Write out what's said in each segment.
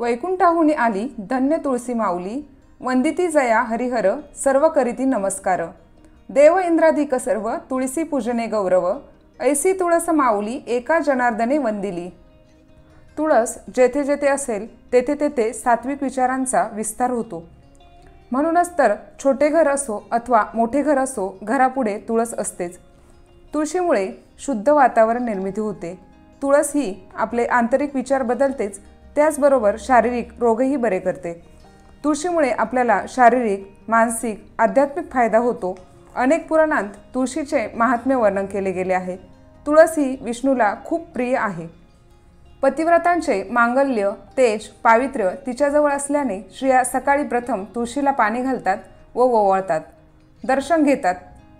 वैकुंठाहुनी आली धन्य तुळसी माऊली, वंदिती जया हरिहर सर्व करीती नमस्कार। देव इंद्राधिक सर्व तुळसी पूजने गौरव, ऐसी तुळस माऊली एका जनार्दने वंदिली। तुळस जेथे जेथे असेल तेथे तेथे सात्विक विचारांचा विस्तार होतो। म्हणूनच तर छोटे घर असो अथवा मोठे घर असो, घरापुढे तुळस असतेच। तुळशीमुळे शुद्ध वातावरण निर्मिती होते। तुळस ही आपले आंतरिक विचार बदलतेच, त्याचबरोबर शारीरिक रोगही बरे करते। तुळशीमुळे आपल्याला शारीरिक, मानसिक, आध्यात्मिक फायदा होतो। अनेक पुराणांत तुळशीचे महात्म्य वर्णन केले गेले आहे। तुळस ही विष्णूला खूप प्रिय आहे। पतिव्रतांचे मांगल्य, तेज, पावित्र्य तिच्याजवळ असल्याने स्त्रिया सकाळी प्रथम तुळशीला पाणी घालतात व ओवाळतात, दर्शन घेतात।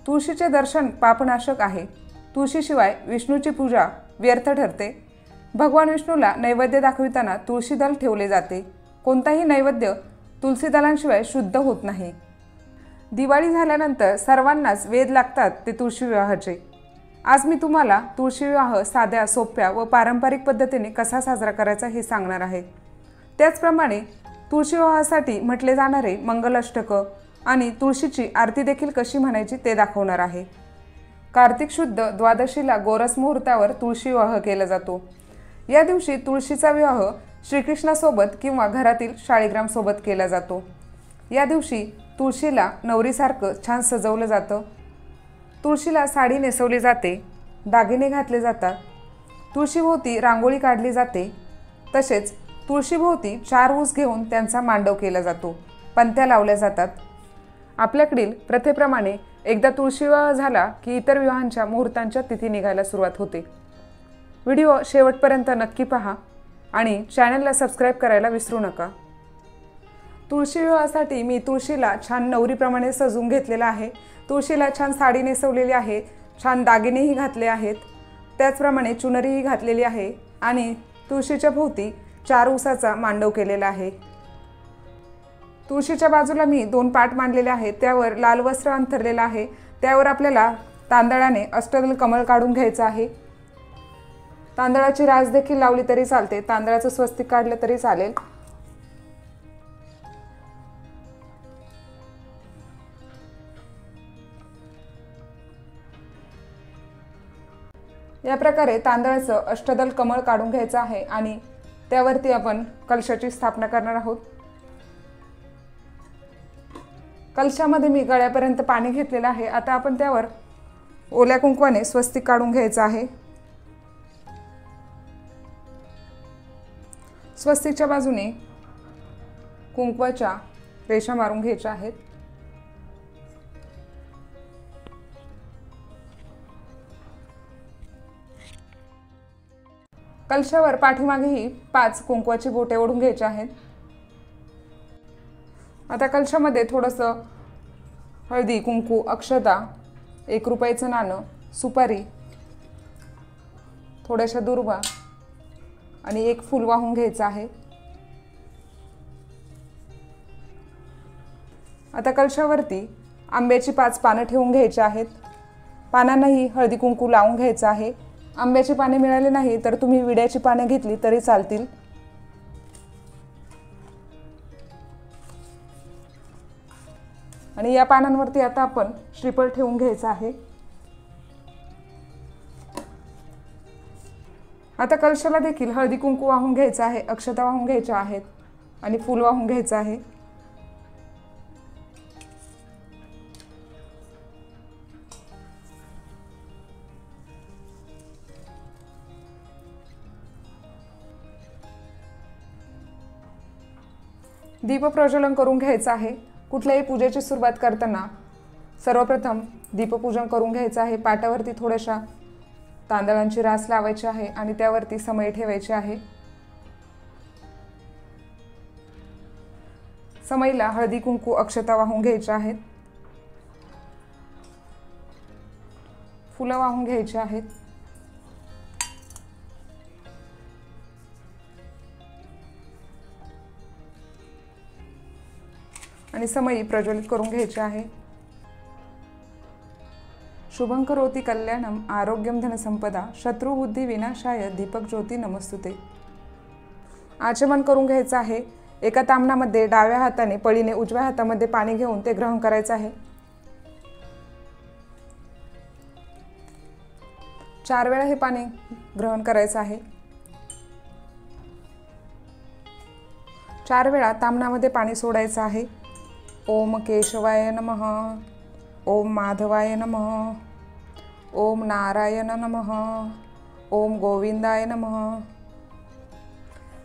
तुळशीचे दर्शन पापनाशक आहे। तुळशीशिवाय विष्णूची पूजा व्यर्थ ठरते। भगवान विष्णूला नैवेद्य दाखविताना तुळशी दल ठेवले जाते। कोणताही नैवेद्य तुळशी दलांशिवाय शुद्ध होत नाही। दिवाळी झाल्यानंतर सर्वांनाच वेध लागतात ते तुळशी विवाहाचे। आज मी तुम्हाला तुळशी विवाह साध्या, सोप्या व पारंपरिक पद्धतीने कसा साजरा करायचा हे सांगणार आहे। त्याचप्रमाणे तुळशी विवाहासाठी म्हटले जाणारे मंगलाष्टक आणि तुळशीची आरती देखील कशी म्हणायची ते दाखवणार आहे। कार्तिक शुद्ध द्वादशीला गोरस मुहूर्तावर तुळशी विवाह केला जातो। या दिवशी तुळशीचा विवाह श्रीकृष्णासोबत किंवा घरातील शाळीग्रामसोबत केला जातो। या दिवशी तुळशीला नवरीसारखं छान सजवलं जातं। तुळशीला साडी नेसवली जाते, दागिने घातले जातात, तुळशीभोवती रांगोळी काढली जाते। तसेच तुळशीभोवती 4 ऊस घेऊन त्यांचा मांडव केला जातो, पंत्या लावल्या जातात। आपल्याकडील प्रथेप्रमाणे एकदा तुळशी विवाह झाला की इतर विवाहांच्या मुहूर्तांच्या तिथी निघायला सुरुवात होते। व्हिडिओ शेवटपर्यंत नक्की पहा आणि चॅनलला सबस्क्राईब करायला विसरू नका। तुळशी विवाहासाठी मी तुळशीला छान नवरीप्रमाणे सजवून घेतलेला आहे। तुळशीला छान साडी नेसवलेली आहे, छान दागिनेही घातले आहेत, त्याचप्रमाणे चुनरीही घातलेली आहे आणि तुळशीच्या भोवती 4 ऊसाचा मांडव केलेला आहे। तुळशीच्या बाजूला मी 2 पाट मांडलेले आहेत, त्यावर लाल वस्त्र अंथरलेलं आहे। त्यावर आपल्याला तांदळाने अष्टदल कमळ काढून घ्यायचं आहे। तांदळाची रास देखील लावली तरी चालते, तांदळाचं स्वस्तिक काढलं तरी चालेल। या प्रकारे तांदळाचं अष्टदल कमळ काढून घ्यायचं आहे आणि त्यावरती आपण कलशाची स्थापना करणार आहोत। कलशामध्ये मी गळ्यापर्यंत पाणी घेतलेलं आहे। आता आपण त्यावर ओल्या कुंकवाने स्वस्तिक काढून घ्यायचं आहे। स्वस्तिकच्या बाजूने कुंकवाच्या रेषा मारून घ्यायच्या आहेत। कलशावर पाठीमागेही 5 कुंकवाची बोटे ओढून घ्यायची आहेत। आता कलशामध्ये थोडंसं हळदी, कुंकू, अक्षता, 1 रुपयाचं नाणं, सुपारी, थोड्याशा दुर्वा आणि 1 फूल वाहून घ्यायचं आहे। आता कलशावरती आंब्याची 5 पानं ठेवून घ्यायची आहेत। पानांनाही हळदी कुंकू लावून घ्यायचं आहे। आंब्याची पाने मिळाली नाही तर तुम्ही विड्याची पाने घेतली तरी चालतील। आणि या पानांवरती आता आपण श्रीफळ ठेवून घ्यायचं आहे। आता कलशाला देखील हळदी कुंकू वाहून घ्यायचं आहे, अक्षता वाहून घ्यायच्या आहेत आणि फूल वाहून घ्यायचं आहे। दीप प्रज्वलन करून घ्यायचं आहे। कुठल्याही पूजेची सुरुवात करताना सर्वप्रथम दीपपूजन करून घ्यायचं आहे। पाटावरती थोड्याशा तांदळांची रास लावायची आहे आणि त्यावरती समई ठेवायची आहे। समईला हळदी कुंकू अक्षता वाहून घ्यायच्या आहेत, फुलं वाहून घ्यायची आहेत आणि समई प्रज्वलित करून घ्यायची आहे। शुभं करोति कल्याणम आरोग्यम धनसंपदा शत्रुबुद्धी विनाशाय दीपक ज्योती नमस्तुते। आचमन करून घ्यायचं आहे। एका ताम्हणामध्ये डाव्या हाताने पळीने उजव्या हातामध्ये पाणी घेऊन ते ग्रहण करायचं आहे। 4 वेळा हे पाणी ग्रहण करायचं आहे। 4 वेळा ताम्हणामध्ये पाणी सोडायचं आहे। ओम केशवाय नमः, ओम माधवाय नमः, ओम नारायण नमः, ओम गोविंदाय नमः।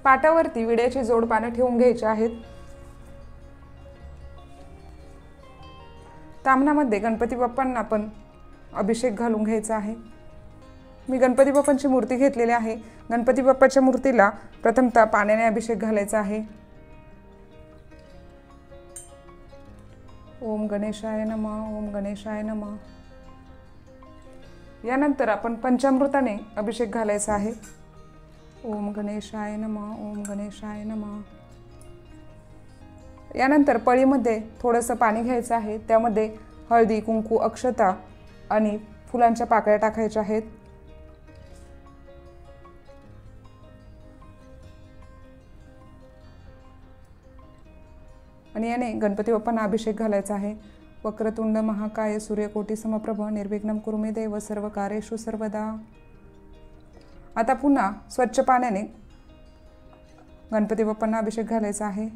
पाटावरती विड्याची जोड पानं ठेवून घ्यायची आहेत। ताम्हणामध्ये गणपती बाप्पांना पण अभिषेक घालून घ्यायचा आहे। मी गणपती बाप्पांची मूर्ती घेतलेली आहे। गणपती बाप्पाच्या मूर्तीला प्रथमतः पाण्याने अभिषेक घालायचा आहे। ओम गणेशाय नमः, ओम गणेशाय नमः। यानंतर आपण पंचामृताने अभिषेक घालायचा आहे। ओम गणेशाय नमः, ओम गणेशाय नमः। यानंतर पळीमध्ये थोडंसं पाणी घ्यायचं आहे। त्यामध्ये हळदी, कुंकू, अक्षता आणि फुलांच्या पाकळ्या टाकायच्या आहेत। आणि याने गणपती बाप्पांना अभिषेक घालायचा आहे। वक्रतुंड महाकाय सूर्यकोटी समप्रभ निर्विघ्नं कुरु मे देव सर्व कार्येषु सर्वदा। आता पुन्हा स्वच्छ पाण्याने गणपती बाप्पांना अभिषेक घालायचा आहे।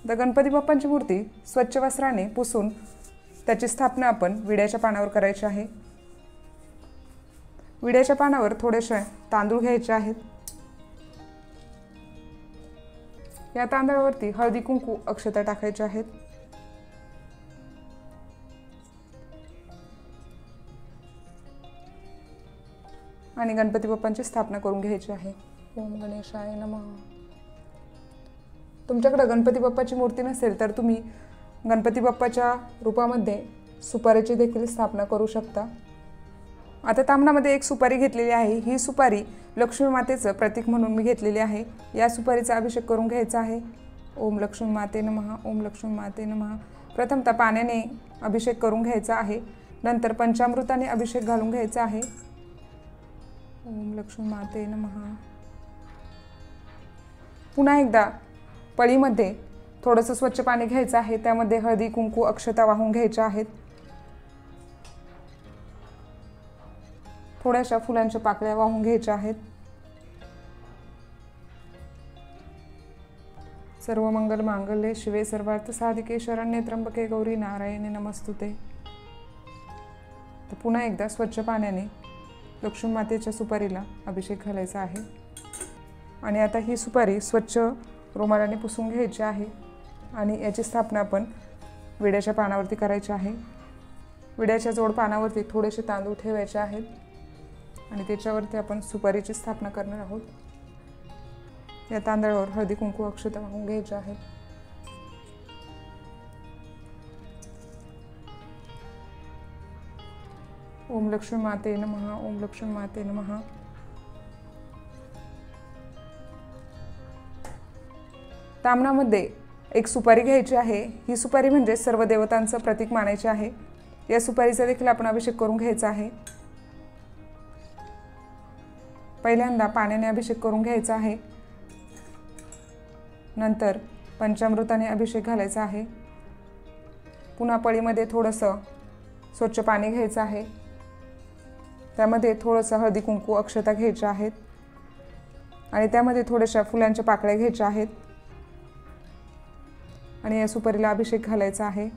तर गणपती बाप्पांची मूर्ती स्वच्छ वस्त्राने पुसून त्याची स्थापना आपण विड्याच्या पानावर करायची आहे। विड्याच्या पानावर थोडेसे तांदूळ घ्यायचे आहेत। या तांदळावरती हळदी, कुंकू, अक्षता टाकायच्या आहेत। आणि गणपती बाप्पांची स्थापना करून घ्यायची आहे। ओम गणेशाय नमः। तुमच्याकडे गणपती बाप्पाची मूर्ती नसेल तर तुम्ही गणपती बाप्पाच्या रूपामध्ये सुपारीची देखील स्थापना करू शकता। आता ताम्हणामध्ये एक सुपारी घेतलेली आहे। ही सुपारी लक्ष्मी मातेचं प्रतीक म्हणून मी घेतलेली आहे। या सुपारीचा अभिषेक करून घ्यायचा आहे। ओम लक्ष्मी माते नमः, ओम लक्ष्मी माते नमः। प्रथमतः पाण्याने अभिषेक करून घ्यायचा आहे। नंतर पंचामृताने अभिषेक घालून घ्यायचा आहे। ओम लक्ष्मी माते नमः। पुन्हा एकदा पळीमध्ये थोडंसं स्वच्छ पाणी घ्यायचं आहे। त्यामध्ये हळदी, कुंकू, अक्षता वाहून घ्यायच्या आहेत। थोड्याशा फुलांच्या पाकळ्या वाहून घ्यायच्या आहेत। सर्व मंगल मांगल्ये शिवे सर्वार्थ साधिके शरण्ये त्र्यंबके गौरी नारायणी नमस्तुते। तर पुन्हा एकदा स्वच्छ पाण्याने लक्ष्मी मातेच्या सुपारीला अभिषेक घालायचा आहे। आणि आता ही सुपारी स्वच्छ रुमालाने पुसून घ्यायची आहे। आणि याची स्थापना आपण विड्याच्या पानावरती करायची आहे। विड्याच्या जोड पानावरती थोडेसे तांदूळ ठेवायचे आहेत आणि त्याच्यावरती आपण सुपारीची स्थापना करणार आहोत। या तांदळावर हळदी, कुंकू, अक्षता वाहून घ्यायचे आहेत। ओम लक्ष्मी माते नमः, ओम लक्ष्मी माते नमः। ताम्हणामध्ये एक सुपारी घ्यायची आहे। ही सुपारी म्हणजे सर्व देवतांचं प्रतीक मानायचे आहे। या सुपारीचा देखील आपण अभिषेक करून घ्यायचा आहे। पहिल्यांदा पाण्याने अभिषेक करून घ्यायचा आहे। नंतर पंचामृताने अभिषेक घालायचा आहे। पुन्हा पळीमध्ये थोडंसं स्वच्छ पाणी घ्यायचं आहे। त्यामध्ये थोडंसं हळदी, कुंकू, अक्षता घ्यायच्या आहेत आणि त्यामध्ये थोड्याशा फुलांच्या पाकळ्या घ्यायच्या आहेत आणि या सुपारीला अभिषेक घालायचा आहे।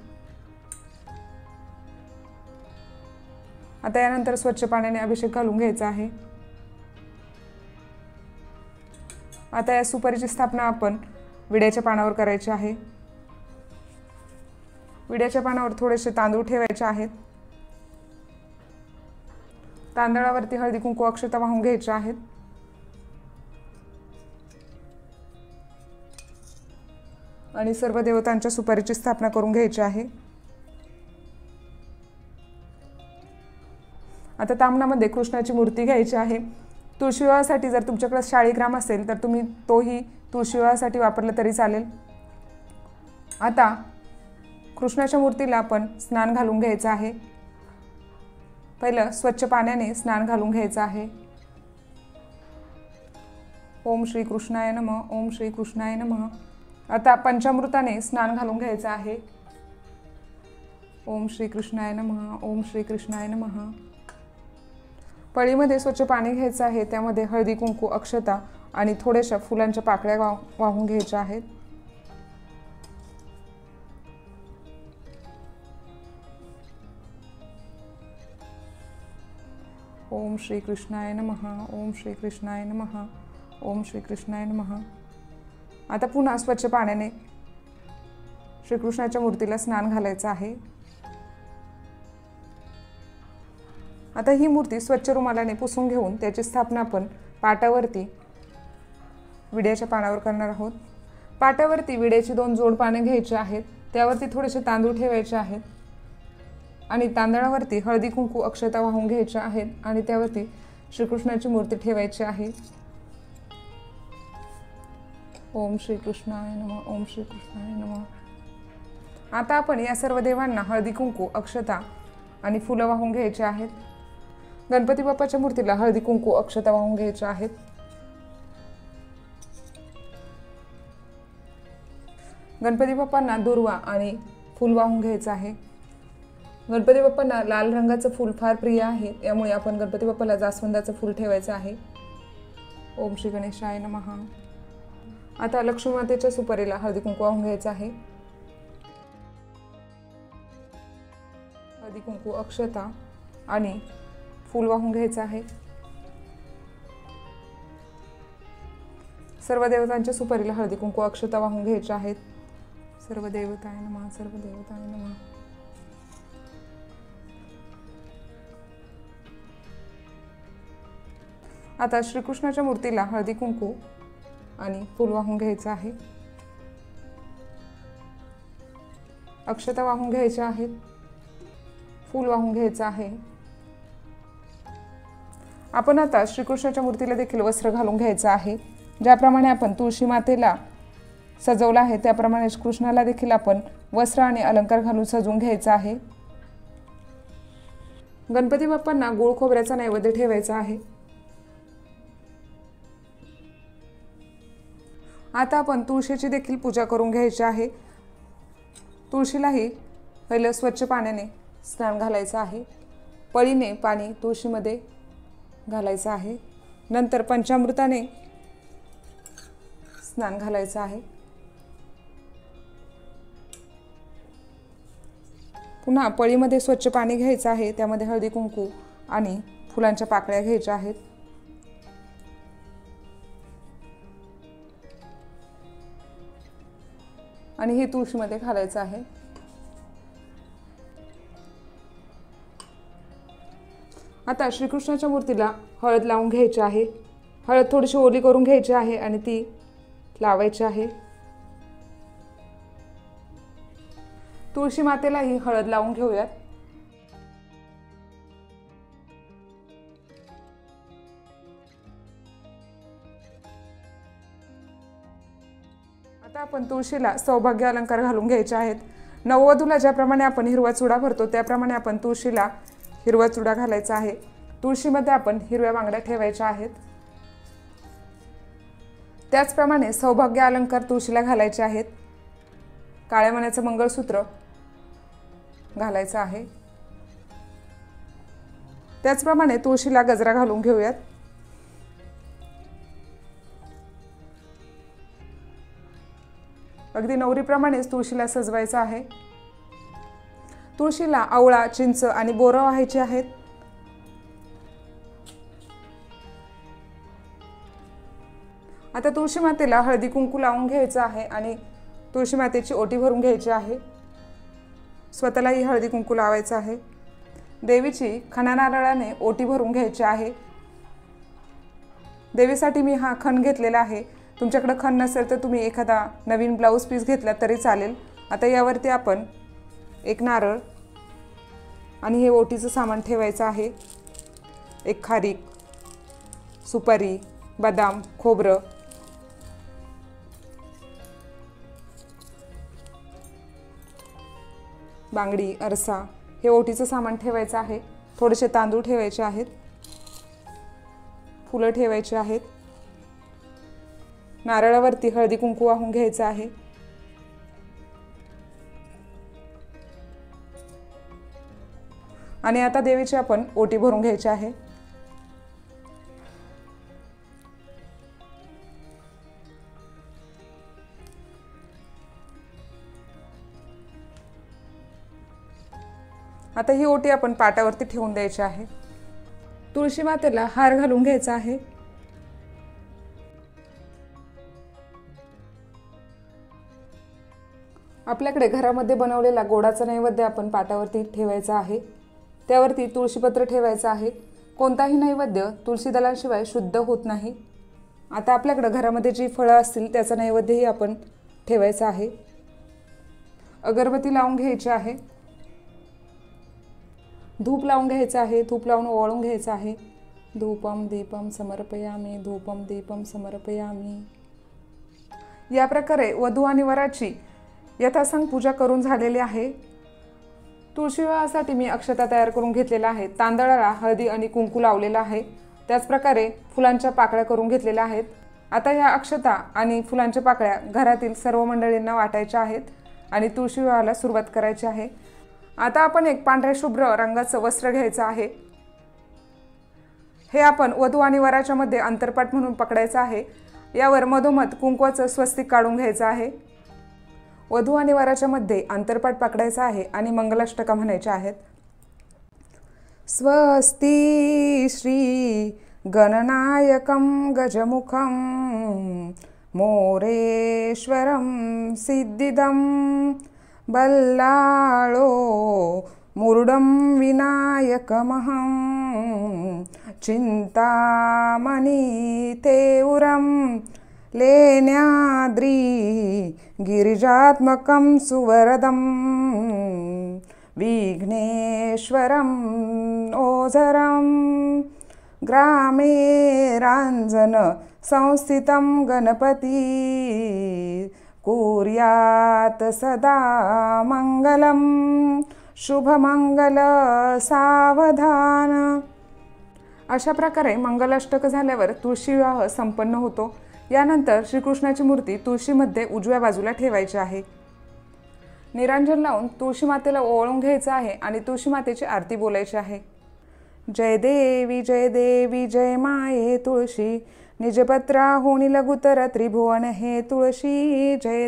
आता यानंतर स्वच्छ पाण्याने अभिषेक घालून घ्यायचा आहे। आता या सुपारीची स्थापना आपण विड्याच्या पानावर करायची आहे। विड्याच्या पानावर थोडेसे तांदूळ ठेवायचे आहेत। तांदळावरती हळदी, कुंकू, अक्षता वाहून घ्यायच्या आहेत आणि सर्व देवतांच्या सुपारीची स्थापना करून घ्यायची आहे। आता ताम्हणामध्ये कृष्णाची मूर्ती घ्यायची आहे। तुळशी विवाहासाठी जर तुमच्याकडे शाळीग्राम असेल तर तुम्ही तोही तुळशी विवाहासाठी वापरला तरी चालेल। आता कृष्णाच्या मूर्तीला आपण स्नान घालून घ्यायचं आहे। पहिलं स्वच्छ पाण्याने स्नान घालून घ्यायचं आहे। ओम श्री कृष्णाय नमः. ओम श्री कृष्णाय नमः. आता पंचामृताने स्नान घालून घ्यायचं आहे. ओम श्री कृष्णाय नमः. ओम श्री कृष्णाय नमः. पळीमध्ये स्वच्छ पाणी घ्यायचं आहे. त्यामध्ये हळदी कुंकू अक्षता आणि थोड्याशा फुलांच्या पाकळ्या वाहून घ्यायच्या आहेत. ओम श्री कृष्णाय नमः. ओम श्री कृष्णाय नमः. ओम श्री कृष्णाय नमः. आता पुन्हा स्वच्छ पाण्याने श्रीकृष्णाच्या मूर्तीला स्नान घालायचं आहे. आता ही मूर्ती स्वच्छ रुमालाने पुसून घेऊन त्याची स्थापना आपण पाटावरती विड्याच्या पानावर करणार आहोत. पाटावरती विड्याची 2 जोड पाने घ्यायची आहेत. त्यावरती थोडेसे तांदूळ ठेवायचे आहेत आणि तांदळावरती हळदी कुंकू अक्षता वाहून घ्यायच्या आहेत आणि त्यावरती श्रीकृष्णाची मूर्ती ठेवायची आहे. ओम श्री कृष्णाय नमः. ओम श्री कृष्णाय नमः. आता आपण या सर्व देवांना हळदी कुंकू अक्षता आणि फुलं वाहून घ्यायची आहेत. गणपती बाप्पाच्या मूर्तीला हळदी कुंकू अक्षता वाहून घ्यायच्या आहेत. गणपती बाप्पांना दुर्वा आणि फूल वाहून घ्यायचं आहे. गणपती बाप्पांना लाल रंगाचं फूल फार प्रिय आहे, त्यामुळे आपण गणपती बाप्पाला जास्वंदाचं फूल ठेवायचं आहे. ओम श्री गणेशाय नमः. आता लक्ष्मी मातेच्या सुपारीला हळदी कुंकू वाहून घ्यायचं आहे. हळदी कुंकू अक्षता आणि फूल वाहून घ्यायचं आहे. सर्व देवतांच्या सुपारीला हळदी कुंकू अक्षता वाहून घ्यायच्या आहेत. सर्व देवताय नमः. सर्व देवताय नमः. आता श्रीकृष्णाच्या मूर्तीला हळदी कुंकू आणि फूल वाहून घ्यायचं आहे. अक्षता वाहून घ्यायच्या आहेत. फूल वाहून घ्यायचं आहे. आपण आता श्रीकृष्णाच्या मूर्तीला देखील वस्त्र घालून घ्यायचं आहे. ज्याप्रमाणे आपण तुळशी मातेला सजवलं आहे त्याप्रमाणे कृष्णाला देखील आपण वस्त्र आणि अलंकार घालून सजवून घ्यायचं आहे. गणपती बाप्पांना गोड खोबऱ्याचा नैवेद्य ठेवायचा आहे. आता आपण तुळशीची देखील पूजा करून घ्यायची आहे. तुळशीलाही पहिलं स्वच्छ पाण्याने स्नान घालायचं आहे. पळीने पाणी तुळशीमध्ये घालायचं आहे. नंतर पंचामृताने स्नान घालायचं आहे. पुन्हा पळीमध्ये स्वच्छ पाणी घ्यायचं आहे. त्यामध्ये हळदी कुंकू आणि फुलांच्या पाकळ्या घ्यायच्या आहेत. आणि हे तुळशीमध्ये घालायचं आहे. आता श्रीकृष्णाच्या मूर्तीला हळद लावून घ्यायची आहे. हळद थोडीशी ओली करून घ्यायची आहे आणि ती लावायची आहे. तुळशी मातेलाही हळद लावून घेऊयात. आता आपण तुळशीला सौभाग्य अलंकार घालून घ्यायचे आहेत. नववधूला ज्याप्रमाणे आपण हिरवा चुडा भरतो त्याप्रमाणे आपण तुळशीला हिरवा चुडा घालायचा आहे. तुळशीमध्ये आपण हिरव्या बांगड्या ठेवायच्या आहेत. त्याचप्रमाणे सौभाग्य अलंकार तुळशीला घालायचे आहेत. काळ्या मण्याचं मंगळसूत्र घालायचं आहे. त्याचप्रमाणे तुळशीला गजरा घालून घेऊयात. अगदी नवरीप्रमाणेच तुळशीला सजवायचं आहे. तुळशीला आवळा, चिंच आणि बोरं व्हायची आहेत. आता तुळशी मातेला हळदी कुंकू लावून घ्यायचं आहे आणि तुळशी मातेची ओटी भरून घ्यायची आहे. स्वतःलाही हळदी कुंकू लावायचं आहे. देवीची खणा नारळाने ओटी भरून घ्यायची आहे. देवीसाठी मी हा खण घेतलेला आहे. तुमच्याकडे खण नसेल तर तुम्ही एखादा नवीन ब्लाऊज पीस घेतला तरी चालेल. आता यावरती आपण एक नारळ आणि हे ओटीचं सामान ठेवायचं आहे. एक खारीक, सुपारी, बदाम, खोबरं, बांगडी, अरसा हे ओटीचं सामान ठेवायचं आहे. थोडेसे तांदूळ ठेवायचे आहेत. फुलं ठेवायची आहेत. नारळावरती हळदी कुंकू वाहून घ्यायचं आहे। आणि आता देवीची आपण ओटी भरून घ्यायची आहे। आता ही ओटी आपण पाटावरती ठेवून द्यायची आहे। तुळशी मातेला हार घालून घ्यायचा आहे। आपल्याकडे घरामध्ये बनवलेला गोडाचा नैवेद्य आपण पाटावरती ठेवायचा आहे। त्यावरती तुळशीपत्र ठेवायचं आहे। कोणताही नैवेद्य तुळशी दलाशिवाय शुद्ध होत नाही। आता आपल्याकडे घरामध्ये जी फळं असतील त्याचा नैवेद्यही आपण ठेवायचा आहे। अगरबत्ती लावून घ्यायची आहे। धूप लावून घ्यायचं आहे। धूप लावून ओवाळून घ्यायचं आहे। धूपम दीपम समर्पयामी, धूपम दीपम समर्पयामी। या प्रकारे वधू आणि वराची यथासांग पूजा करून झालेली आहे। तुळशी विवाहासाठी मी अक्षता तयार करून घेतलेला आहे। तांदळाला हळदी आणि कुंकू लावलेला आहे। त्याच प्रकारे फुलांच्या पाकळ्या करून घेतलेल्या आहेत। आता या अक्षता आणि फुलांच्या पाकळ्या घरातील सर्व मंडळींना वाटायच्या आहेत आणि तुळशी विवाहाला सुरुवात करायची आहे। आता आपण एक पांढऱ्या शुभ्र रंगाचं वस्त्र घ्यायचं आहे। हे आपण वधू आणि वराच्या मध्ये अंतरपाट म्हणून पकडायचं आहे। यावर मधोमध कुंकवाचं स्वस्तिक काढून घ्यायचं आहे। वधू आणि वराच्या मध्ये अंतरपाट पकडायचा आहे आणि मंगलाष्टका म्हणायच्या आहेत। स्वस्ती श्री गणनायकं गजमुखं मोरेश्वरं सिद्धिदं बल्लाळो मुरुडं विनायकमहं चिंतामणि तेउरं लेण्याद्री गिरिजात्मकं सुवरदं विघ्नेश्वरं ओझरं ग्रामे रांजन संस्थितं गणपती कुर्यात सदा मंगलम शुभमंगल सावधान। अशा प्रकारे मंगलाष्टक झाल्यावर तुळशी विवाह संपन्न होतो। यानंतर श्रीकृष्णाची मूर्ती तुळशीमध्ये उजव्या बाजूला ठेवायची आहे। निरांजन लावून तुळशी मातेला ओवाळून घ्यायचं आहे आणि तुळशी मातेची आरती बोलायची आहे। जय देवी जय माये तुळशी निजपत्रा होणी लघुतर त्रिभुवन हे तुळशी। जय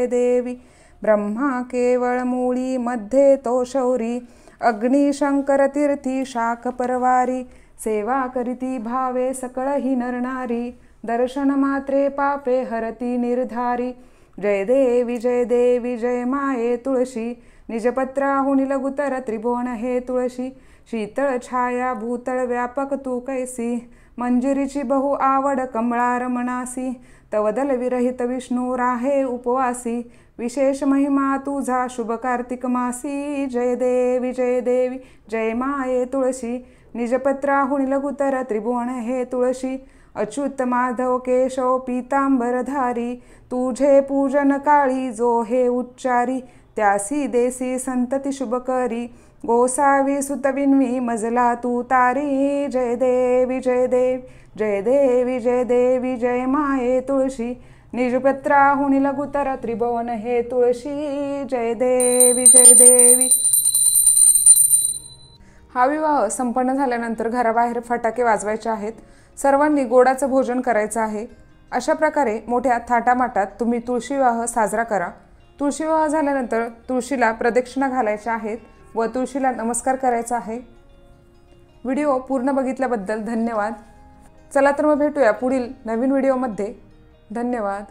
देवी ब्रह्मा केवळ मूळी मध्ये तो शौरी अग्नि शंकर तीर्थी शाख परवारी सेवा करीती भावे सकळ ही नरनारी दर्शन मात्रे पापे हरती निर्धारी। जय देवी जय माये तुळशी निजपत्रा होणी लघुतर त्रिभुवन हे तुळशी। शीतळ छाया भूतळ व्यापक तू कैसी मंजिरीची बहु आवड कमळा रमणासी तवदल विरहित विष्णू राहे उपवासी विशेष महिमा तुझा शुभ कार्तिक मासी। जय देवी जय माये तुळशी निजपत्रा होणी लघुतर त्रिभुवन हे तुळशी। अच्युत माधव केशव पीतांबरधारी तुझे पूजन काळी जो हे उच्चारी त्यासी देसी संतती शुभकरी गोसावी सुतविन्वी मजला तू तारी। जय देवी जय माये तुळशी निजपत्रा होणी लघुतर त्रिभुवन हे तुळशी। जय देवी। हा विवाह संपन्न झाल्यानंतर घराबाहेर फटाके वाजवायचे आहेत। सर्वांनी गोडाचं भोजन करायचं आहे। अशा प्रकारे मोठ्या थाटामाटात तुम्ही तुळशी विवाह साजरा करा। तुळशी विवाह झाल्यानंतर तुळशीला प्रदक्षिणा घालायच्या आहेत व तुळशीला नमस्कार करायचा आहे। व्हिडिओ पूर्ण बघितल्याबद्दल धन्यवाद। चला तर मग भेटूया पुढील नवीन व्हिडिओमध्ये। धन्यवाद।